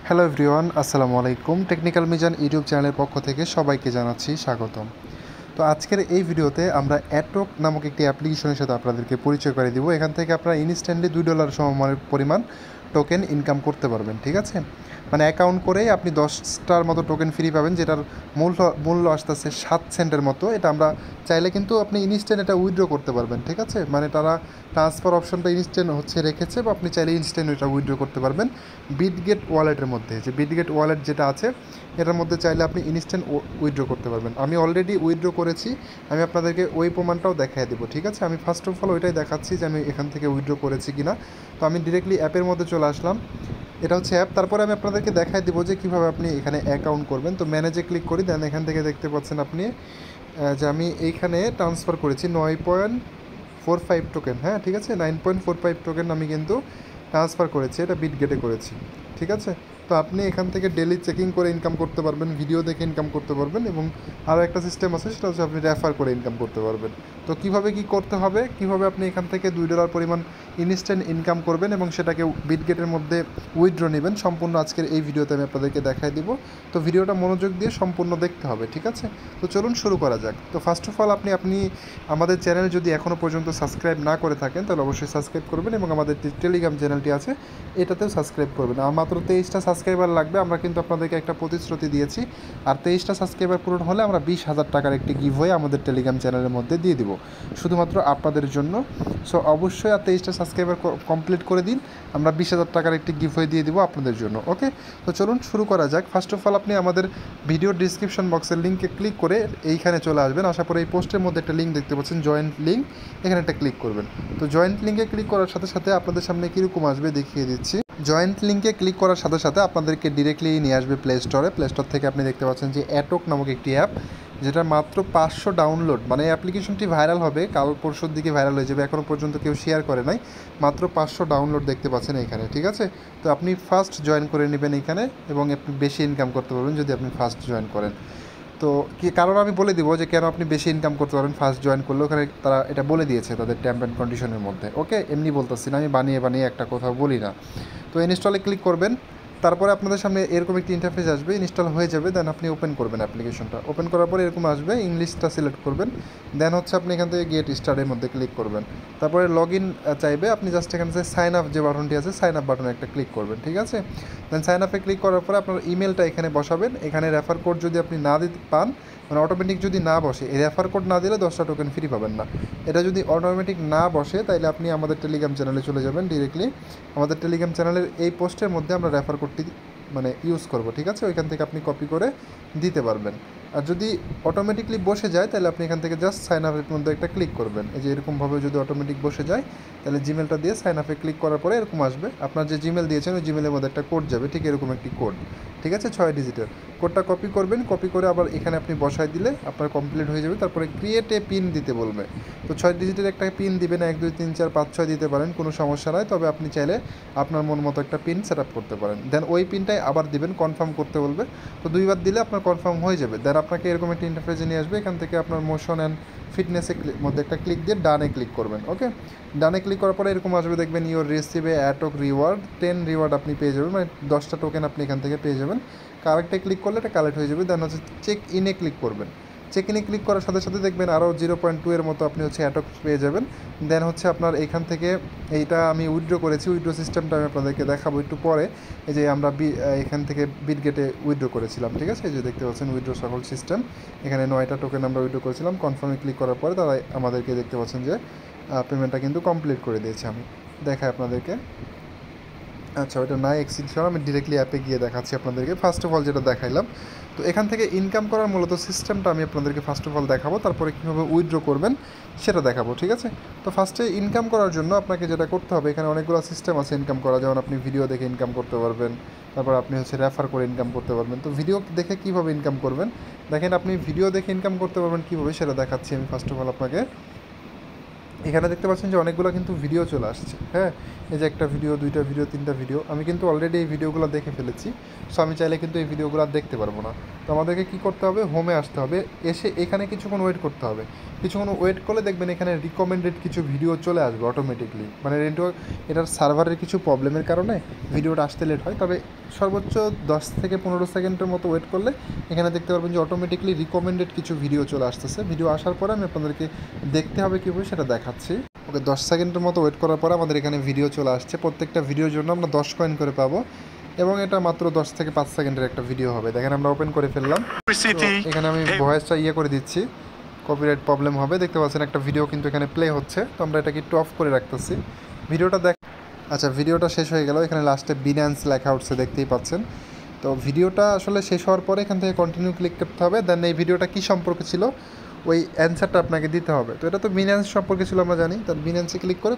Hello everyone, আসসালামু আলাইকুম। Technical Mizan YouTube চ্যানেলের পক্ষ থেকে সবাইকে জানাচ্ছি স্বাগতম। তো আজকের এই ভিডিওতে আমরা অ্যাটোক নামক একটি অ্যাপ্লিকেশনের সাথে আপনাদেরকে পরিচয় করে দিব। এখান থেকে আপনারা ইনস্ট্যান্টলি $2 সমমানের পরিমাণ টোকেন ইনকাম করতে পারবেন, ঠিক আছে? মানে অ্যাকাউন্ট করেই আপনি 10টার মতো টোকেন ফ্রি পাবেন, যেটার মূল্য আসতেছে 7 সেন্টের মতো। এটা আমরা চাইলে কিন্তু আপনি ইনস্ট্যান্ট এটা উইথড্র করতে পারবেন, ঠিক আছে? মানে তারা ট্রান্সফার অপশনটা ইনস্ট্যান্ট রেখেছে, বা আপনি চাইলে ইনস্ট্যান্ট এটা উইথড্র করতে পারবেন বিটগেট ওয়ালেটের মধ্যে। যে বিটগেট ওয়ালেট যেটা আছে, এটার মধ্যে চাইলে আপনি ইনস্ট্যান্ট উইথড্র করতে পারবেন। আমি অলরেডি উইথড্র করেছি, আমি আপনাদেরকে ওই প্রমাণটাও দেখাই দেবো, ঠিক আছে? আমি ফার্স্ট অফ অল ওইটাই দেখাচ্ছি যে আমি এখান থেকে উইথড্র করেছি কিনা। তো আমি ডিরেক্টলি অ্যাপের মধ্যে চলে আসলাম। এটা হচ্ছে অ্যাপ। তারপরে আমি আপনাদেরকে দেখাই দেবো যে কীভাবে আপনি এখানে অ্যাকাউন্ট করবেন। তো ম্যানেজে ক্লিক করি, দেন এখান থেকে দেখতে পাচ্ছেন আপনি যে আমি এইখানে ট্রান্সফার করেছি 9.45 টোকেন। হ্যাঁ, ঠিক আছে, 9.45 টোকেন আমি কিন্তু ট্রান্সফার করেছি, এটা বিটগেটে করেছি, ঠিক আছে? তো আপনি এখান থেকে ডেলি চেকিং করে ইনকাম করতে পারবেন, ভিডিও দেখে ইনকাম করতে পারবেন, এবং আরও একটা সিস্টেম আছে, সেটা হচ্ছে আপনি রেফার করে ইনকাম করতে পারবেন। তো কীভাবে কী করতে হবে, কীভাবে আপনি এখান থেকে $2 পরিমাণ ইনস্ট্যান্ট ইনকাম করবেন এবং সেটাকে বিটগেটের মধ্যে উইথড্র নেবেন, সম্পূর্ণ আজকের এই ভিডিওতে আমি আপনাদেরকে দেখাই দিব। তো ভিডিওটা মনোযোগ দিয়ে সম্পূর্ণ দেখতে হবে, ঠিক আছে? তো চলুন শুরু করা যাক। তো ফার্স্ট অফ অল আপনি আমাদের চ্যানেল যদি এখনও পর্যন্ত সাবস্ক্রাইব না করে থাকেন, তাহলে অবশ্যই সাবস্ক্রাইব করবেন, এবং আমাদের টেলিগ্রাম চ্যানেলটি আছে, এটাতেও সাবস্ক্রাইব করবেন। আর মাত্র 23টা সাবস্ক্রাইবার লাগবে। আমরা কিন্তু আপনাদেরকে একটা প্রতিশ্রুতি দিয়েছি, আর 23টা সাবস্ক্রাইবার পূরণ হলে আমরা 20,000 টাকার একটি গিভওয়ে আমাদের টেলিগ্রাম চ্যানেলের মধ্যে দিয়ে দিব, শুধুমাত্র আপনাদের জন্য। সো অবশ্যই আর 23টা সাবস্ক্রাইবার কমপ্লিট করে দিন, আমরা 20,000 টাকার একটি গিভওয়ে দিয়ে দিব আপনাদের জন্য। ওকে, তো চলুন শুরু করা যাক। ফার্স্ট অফ অল আপনি আমাদের ভিডিওর ডিসক্রিপশন বক্সের লিঙ্কে ক্লিক করে এইখানে চলে আসবেন। আসার পরে এই পোস্টের মধ্যে একটা লিঙ্ক দেখতে পাচ্ছেন, জয়েন্ট লিঙ্ক, এখানে একটা ক্লিক করবেন। তো জয়েন্ট লিঙ্কে ক্লিক করার সাথে সাথে আপনাদের সামনে কীরকম আসবে দেখিয়ে দিচ্ছি। জয়েন্ট লিঙ্কে ক্লিক করার সাথে সাথে আপনাদেরকে ডিরেক্টলি নিয়ে আসবে প্লে স্টোরে। প্লে স্টোর থেকে আপনি দেখতে পাচ্ছেন যে অ্যাটোক নামক একটি অ্যাপ, যেটা মাত্র 500 ডাউনলোড। মানে অ্যাপ্লিকেশনটি ভাইরাল হবে, কাল পরশুর দিকে ভাইরাল হয়ে যাবে, এখনও পর্যন্ত কেউ শেয়ার করে নাই। মাত্র 500 ডাউনলোড দেখতে পাচ্ছেন এইখানে, ঠিক আছে? তো আপনি ফার্স্ট জয়েন করে নেবেন এইখানে, এবং আপনি বেশি ইনকাম করতে পারবেন যদি আপনি ফার্স্ট জয়েন করেন। তো কি কারণ আমি বলে দিব যে কেন আপনি বেশি ইনকাম করতে পারবেন ফার্স্ট জয়েন করলে। ওখানে তারা এটা বলে দিয়েছে তাদের টার্ম অ্যান্ড কন্ডিশনের মধ্যে। ওকে, এমনি বলতেছি না, আমি বানিয়ে একটা কথা বলি না। তো ইনস্টলে ক্লিক করবেন। তারপরে আপনাদের সামনে এরকম একটি ইন্টারফেস আসবে, ইনস্টল হয়ে যাবে। দেন আপনি ওপেন করবেন অ্যাপ্লিকেশনটা। ওপেন করার পরে এরকম আসবে, ইংলিশটা সিলেক্ট করবেন। দেন হচ্ছে আপনি এখান থেকে গেট স্টার্টের মধ্যে ক্লিক করবেন। তারপরে লগ ইন চাইবে, আপনি জাস্ট এখান থেকে সাইন আপ যে বাটনটি আছে, সাইন আপ বাটনে একটা ক্লিক করবেন, ঠিক আছে? দেন সাইন আপে ক্লিক করার পরে আপনার ইমেলটা এখানে বসাবেন। এখানে রেফার কোড যদি আপনি না দিতে পান, মানে অটোমেটিক যদি না বসে, এই রেফার কোড না দিলে 10টা টোকেন ফ্রি পাবেন না। এটা যদি অটোমেটিক না বসে, তাহলে আপনি আমাদের টেলিগ্রাম চ্যানেলে চলে যাবেন ডিরেক্টলি। আমাদের টেলিগ্রাম চ্যানেলের এই পোস্টের মধ্যে আমরা রেফার কোডটি মানে ইউজ করব, ঠিক আছে? ওইখান থেকে আপনি কপি করে দিতে পারবেন। আর যদি অটোমেটিকলি বসে যায়, তাহলে আপনি এখান থেকে জাস্ট সাইন আপের মধ্যে একটা ক্লিক করবেন। এই যে এরকমভাবে যদি অটোমেটিক বসে যায়, তাহলে জিমেলটা দিয়ে সাইন আপে ক্লিক করার পরে এরকম আসবে। আপনার যে জিমেল দিয়েছেন ওই জিমেলের মধ্যে একটা কোড যাবে, ঠিক এরকম একটি কোড, ঠিক আছে? 6 ডিজিটের কোডটা কপি করবেন। কপি করে আবার এখানে আপনি বসায় দিলে আপনার কমপ্লিট হয়ে যাবে। তারপরে ক্রিয়েট এ পিন দিতে বলবে। তো 6 ডিজিটের একটা পিন দিবেন, 1 2 3 4 5 6 দিতে পারেন, কোনো সমস্যা নয়। তবে আপনি চাইলে আপনার মন মতো একটা পিন সেট আপ করতে পারেন। দেন ওই পিনটাই আবার দিবেন, কনফার্ম করতে বলবে। তো 2বার দিলে আপনার কনফার্ম হয়ে যাবে। দেন আপনাকে এরকম একটা ইন্টারফেসে নিয়ে আসবে। এখান থেকে আপনার মোশন অ্যান্ড ফিটনেসের মধ্যে একটা ক্লিক দিয়ে ডানে ক্লিক করবেন। ওকে, ডানে ক্লিক করার পরে এরকম আসবে, দেখবেন ইউর রিসিভে অ্যাটোক রিওয়ার্ড 10 রিওয়ার্ড আপনি পেয়ে যাবেন, মানে 10টা টোকেন আপনি এখান থেকে পেয়ে যাবেন। কারেক্টে ক্লিক করলে এটা কালেক্ট হয়ে যাবে। দেন হচ্ছে চেক ইনে ক্লিক করবেন। চেক ইনে ক্লিক করার সাথে সাথে দেখবেন আরও 0.2 এর মতো আপনি হচ্ছে অ্যাটোক পেয়ে যাবেন। দেন হচ্ছে আপনার এইখান থেকে এইটা আমি উইথড্র করেছি, উইথড্র সিস্টেমটা আমি আপনাদেরকে দেখাবো একটু পরে। এই যে আমরা এখান থেকে বিটগেটে উইথড্র করেছিলাম, ঠিক আছে? এই যে দেখতে পাচ্ছেন উইথড্র সকল সিস্টেম। এখানে 9টা টোকেন আমরা উইথড্র করেছিলাম। কনফার্মে ক্লিক করার পরে তারা আমাদেরকে দেখতে পাচ্ছেন যে পেমেন্টটা কিন্তু কমপ্লিট করে দিয়েছে। আমি দেখাই আপনাদেরকে। আচ্ছা, ওইটা নাই এক্সিকিউশন, আমি ডিরেক্টলি অ্যাপে গিয়ে দেখাচ্ছি আপনাদেরকে। ফার্স্ট অফ অল যেটা দেখাইলাম, তো এখান থেকে ইনকাম করার মূলত সিস্টেমটা আমি আপনাদেরকে ফার্স্ট অফ অল দেখাবো, তারপরে কীভাবে উইথড্র করবেন সেটা দেখাবো, ঠিক আছে? তো ফার্স্টে ইনকাম করার জন্য আপনাকে যেটা করতে হবে, এখানে অনেকগুলো সিস্টেম আছে ইনকাম করা। যেমন আপনি ভিডিও দেখে ইনকাম করতে পারবেন, তারপর আপনি হচ্ছে রেফার করে ইনকাম করতে পারবেন। তো ভিডিও দেখে কীভাবে ইনকাম করবেন, দেখেন আপনি ভিডিও দেখে ইনকাম করতে পারবেন কীভাবে সেটা দেখাচ্ছি আমি ফার্স্ট অফ অল আপনাকে। এখানে দেখতে পাচ্ছেন যে অনেকগুলো কিন্তু ভিডিও চলে আসছে। হ্যাঁ, এই যে একটা ভিডিও, দুইটা ভিডিও, তিনটা ভিডিও, আমি কিন্তু অলরেডি এই ভিডিওগুলো দেখে ফেলেছি। সো আমি চাইলে কিন্তু এই ভিডিওগুলো আর দেখতে পারবো না। তো আমাদেরকে কী করতে হবে, হোমে আসতে হবে, এসে এখানে কিছুক্ষণ ওয়েট করতে হবে। কিছুক্ষণ ওয়েট করলে দেখবেন এখানে রিকমেন্ডেড কিছু ভিডিও চলে আসবে অটোমেটিকলি। মানে এটার সার্ভারের কিছু প্রবলেমের কারণে ভিডিওটা আসতে লেট হয়, তবে সর্বোচ্চ 10 থেকে 15 সেকেন্ডের মতো ওয়েট করলে এখানে দেখতে পারবেন যে অটোমেটিকলি রিকমেন্ডেড কিছু ভিডিও চলে আসতেছে। ভিডিও আসার পরে আমি আপনাদেরকে দেখতে হবে কীভাবে সেটা দেখাচ্ছি। ওকে, 10 সেকেন্ডের মতো ওয়েট করার পরে আমাদের এখানে ভিডিও চলে আসছে। প্রত্যেকটা ভিডিওর জন্য আমরা 10 কয়েন করে পাবো এবং এটা মাত্র 10 থেকে 5 সেকেন্ডের একটা ভিডিও হবে। দেখেন আমরা ওপেন করে ফেললাম। এখানে আমি ভয়েসটা করে দিচ্ছি, কপিরাইট প্রবলেম হবে। দেখতে পাচ্ছেন একটা ভিডিও কিন্তু এখানে প্লে হচ্ছে, তো আমরা এটাকে একটু অফ করে রাখতেছি। ভিডিওটা আচ্ছা, ভিডিওটা শেষ হয়ে গেল। এখানে লাস্টে বিন্যান্স লেখা উঠছে, দেখতেই পাচ্ছেন। তো ভিডিওটা আসলে শেষ হওয়ার পরে এখান থেকে কন্টিনিউ ক্লিক করতে হবে। দেন এই ভিডিওটা কী সম্পর্কে ছিল ওই অ্যান্সারটা আপনাকে দিতে হবে। তো এটা তো বিন্যান্স সম্পর্কে ছিল, আমরা জানি। তার বিন্যান্সে ক্লিক করে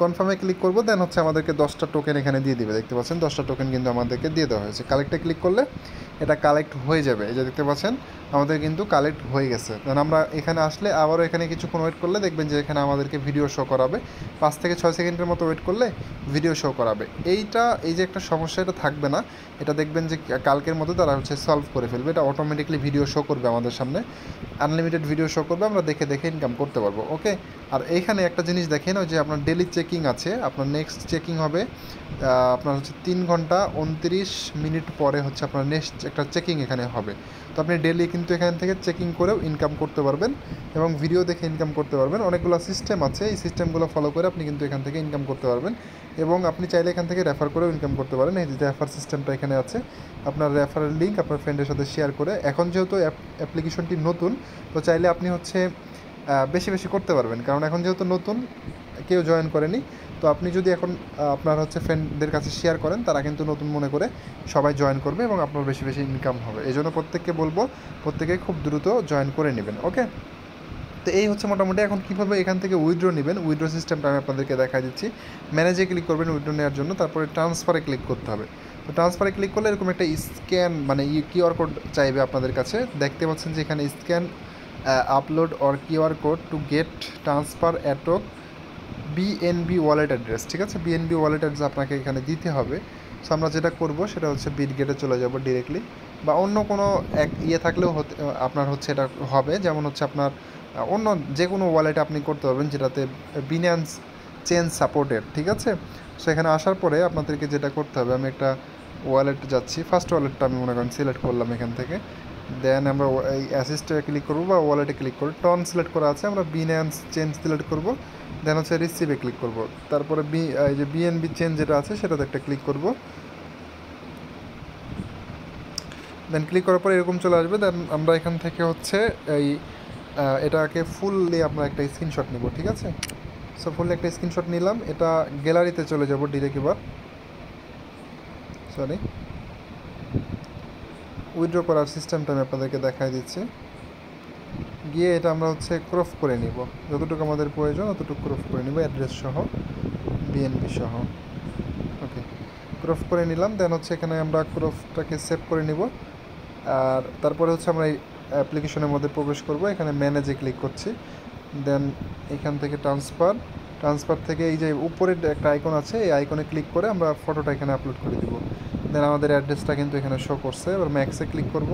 কনফার্মে ক্লিক করবো। দেন হচ্ছে আমাদেরকে 10টা টোকেন এখানে দিয়ে দিবে। দেখতে পাচ্ছেন 10টা টোকেন কিন্তু আমাদেরকে দিয়ে দেওয়া হয়েছে। কালেক্টে ক্লিক করলে এটা কালেক্ট হয়ে যাবে। এই যে দেখতে পাচ্ছেন আমাদের কিন্তু কালেক্ট হয়ে গেছে। দেন আমরা এখানে আসলে আবারও এখানে কিছুক্ষণ ওয়েট করলে দেখবেন যে এখানে আমাদেরকে ভিডিও শো করাবে। 5 থেকে 6 সেকেন্ডের মতো ওয়েট করলে ভিডিও শো করাবে। এই যে একটা সমস্যা, এটা থাকবে না। এটা দেখবেন যে কালকের মধ্যে তারা হচ্ছে সলভ করে ফেলবে। এটা অটোমেটিকলি ভিডিও শো করবে আমাদের সামনে, আনলিমিটেড ভিডিও শো করবে, আমরা দেখে দেখে ইনকাম করতে পারবো। ওকে, আর এইখানে একটা জিনিস দেখেন, ওই যে আপনার ডেলি চেকিং আছে, আপনার নেক্সট চেকিং হবে আপনার হচ্ছে 3 ঘন্টা 29 মিনিট পরে হচ্ছে আপনার নেক্সট একটা চেকিং এখানে হবে। তো আপনি ডেলি কিন্তু এখান থেকে চেকিং করেও ইনকাম করতে পারবেন এবং ভিডিও দেখে ইনকাম করতে পারবেন। অনেকগুলো সিস্টেম আছে, এই সিস্টেমগুলো ফলো করে আপনি কিন্তু এখান থেকে ইনকাম করতে পারবেন এবং আপনি চাইলে এখান থেকে রেফার করেও ইনকাম করতে পারেন। এই যে রেফার সিস্টেমটা এখানে আছে, আপনার রেফারের লিঙ্ক আপনার ফ্রেন্ডের সাথে শেয়ার করে। এখন যেহেতু অ্যাপ্লিকেশনটি নতুন, তো চাইলে আপনি হচ্ছে বেশি বেশি করতে পারবেন, কারণ এখন যেহেতু নতুন, কেউ জয়েন করেনি। তো আপনি যদি এখন আপনার হচ্ছে ফ্রেন্ডদের কাছে শেয়ার করেন, তারা কিন্তু নতুন মনে করে সবাই জয়েন করবে এবং আপনার বেশি বেশি ইনকাম হবে। এই জন্য প্রত্যেককে বলবো, প্রত্যেকে খুব দ্রুত জয়েন করে নেবেন। ওকে, তো এই হচ্ছে মোটামুটি। এখন কীভাবে এখান থেকে উইথড্র নেবেন, উইথড্র সিস্টেমটা আমি আপনাদেরকে দেখা দিচ্ছি। ম্যানেজে ক্লিক করবেন উইথড্র নেওয়ার জন্য, তারপরে ট্রান্সফারে ক্লিক করতে হবে। তো ট্রান্সফারে ক্লিক করলে এরকম একটা স্ক্যান মানে কিউআর কোড চাইবে আপনাদের কাছে। দেখতে পাচ্ছেন যে এখানে scan upload or QR code to get transfer অ্যাটোক বিএনবি ওয়ালেট অ্যাড্রেস। ঠিক আছে, বিএনবি ওয়ালেট অ্যাড্রেস আপনাকে এখানে দিতে হবে। সো আমরা যেটা করব সেটা হচ্ছে বিটগেটে চলে যাব ডিরেক্টলি, বা অন্য কোনো এক থাকলেও আপনার হচ্ছে এটা হবে। যেমন হচ্ছে আপনার অন্য যে কোনো ওয়ালেটে আপনি করতে পারবেন যেটাতে বিন্যান্স চেঞ্জ সাপোর্টেড। ঠিক আছে, সো এখানে আসার পরে আপনাদেরকে যেটা করতে হবে, আমি একটা ওয়ালেট যাচ্ছি। ফার্স্ট ওয়ালেটটা আমি মনে করেন সিলেক্ট করলাম এখান থেকে। দেন আমরা এই অ্যাসিস্টে ক্লিক করবো বা ওয়ালেটে ক্লিক করবো। টন সিলেক্ট করা আছে, আমরা বিন্যান্স চেঞ্জ সিলেক্ট করবো। দেন হচ্ছে রিসিভে ক্লিক করব। তারপরে এই যে বিএনবি চেঞ্জ যেটা আছে সেটাতে একটা ক্লিক করব। দেন ক্লিক করার পরে এরকম চলে আসবে। দেন আমরা এখান থেকে হচ্ছে এই এটাকে ফুললি আমরা একটা স্ক্রিনশট নিব। ঠিক আছে, সো ফুললি একটা স্ক্রিনশট নিলাম। এটা গ্যালারিতে চলে যাব ডিরেক্ট। এবার সরি, উইথড্র করার সিস্টেমটা আমি আপনাদেরকে দেখাই দিচ্ছি। গিয়ে এটা আমরা হচ্ছে ক্রপ করে নিব, যতটুকু আমাদের প্রয়োজন ততটুকু ক্রপ করে নিব, অ্যাড্রেস সহ বিএনপি সহ। ওকে, ক্রপ করে নিলাম। দেন হচ্ছে এখানে আমরা ক্রপটাকে সেভ করে নিব। আর তারপরে হচ্ছে আমরা এই অ্যাপ্লিকেশনের মধ্যে প্রবেশ করব। এখানে ম্যানেজে ক্লিক করছি। দেন এখান থেকে ট্রান্সফার থেকে এই যে উপরের একটা আইকন আছে, এই আইকনে ক্লিক করে আমরা ফটোটা এখানে আপলোড করে দিব। দেন আমাদের অ্যাড্রেসটা কিন্তু এখানে শো করছে। এবার ম্যাক্সে ক্লিক করব।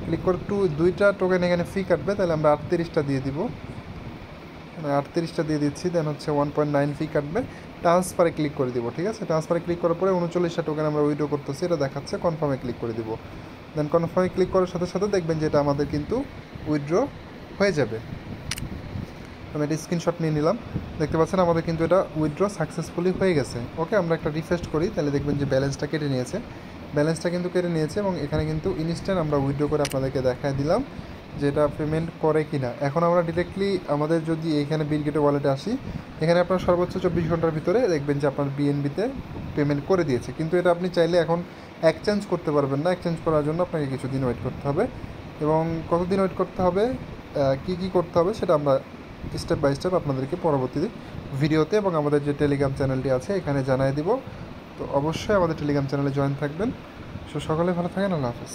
ক্লিক করে 2টা টোকেন এখানে ফি কাটবে, তাহলে আমরা 38টা দিয়ে দিব। 38টা দিয়ে দিচ্ছি। দেন হচ্ছে 1.9 ফি কাটবে। ট্রান্সফারে ক্লিক করে দিব। ঠিক আছে, ট্রান্সফারে ক্লিক করার পরে 39টা টোকেন আমরা উইথড্র করতেছি, এটা দেখাচ্ছে। কনফার্মে ক্লিক করে দিব। দেন কনফার্মে ক্লিক করার সাথে সাথে দেখবেন যে এটা আমাদের কিন্তু উইথড্র হয়ে যাবে। আমি এটা স্ক্রিনশট নিয়ে নিলাম। দেখতে পাচ্ছেন আমাদের কিন্তু এটা উইথড্র সাকসেসফুলি হয়ে গেছে। ওকে, আমরা একটা রিফ্রেশ করি, তাহলে দেখবেন যে ব্যালেন্সটা কেটে নিয়েছে। ব্যালেন্সটা কিন্তু কেটে নিয়েছে এবং এখানে কিন্তু ইনস্ট্যান্ট আমরা উইথড্র করে আপনাদেরকে দেখায় দিলাম যে এটা পেমেন্ট করে কি না। এখন আমরা ডিরেক্টলি আমাদের যদি এইখানে বিটগেটের ওয়ালেটে আসি, এখানে আপনার সর্বোচ্চ 24 ঘন্টার ভিতরে দেখবেন যে আপনার বিএনবিতে পেমেন্ট করে দিয়েছে। কিন্তু এটা আপনি চাইলে এখন এক্সচেঞ্জ করতে পারবেন না। এক্সচেঞ্জ করার জন্য আপনাকে কিছুদিন ওয়েট করতে হবে, এবং কতদিন ওয়েট করতে হবে, কি করতে হবে সেটা আমরা স্টেপ বাই স্টেপ আপনাদেরকে পরবর্তী ভিডিওতে এবং আমাদের যে টেলিগ্রাম চ্যানেলটি আছে এখানে জানাই দিব। তো অবশ্যই আমাদের টেলিগ্রাম চ্যানেলে জয়েন থাকবেন। সো সকলে ভালো থাকেন, আল্লাহ হাফেজ।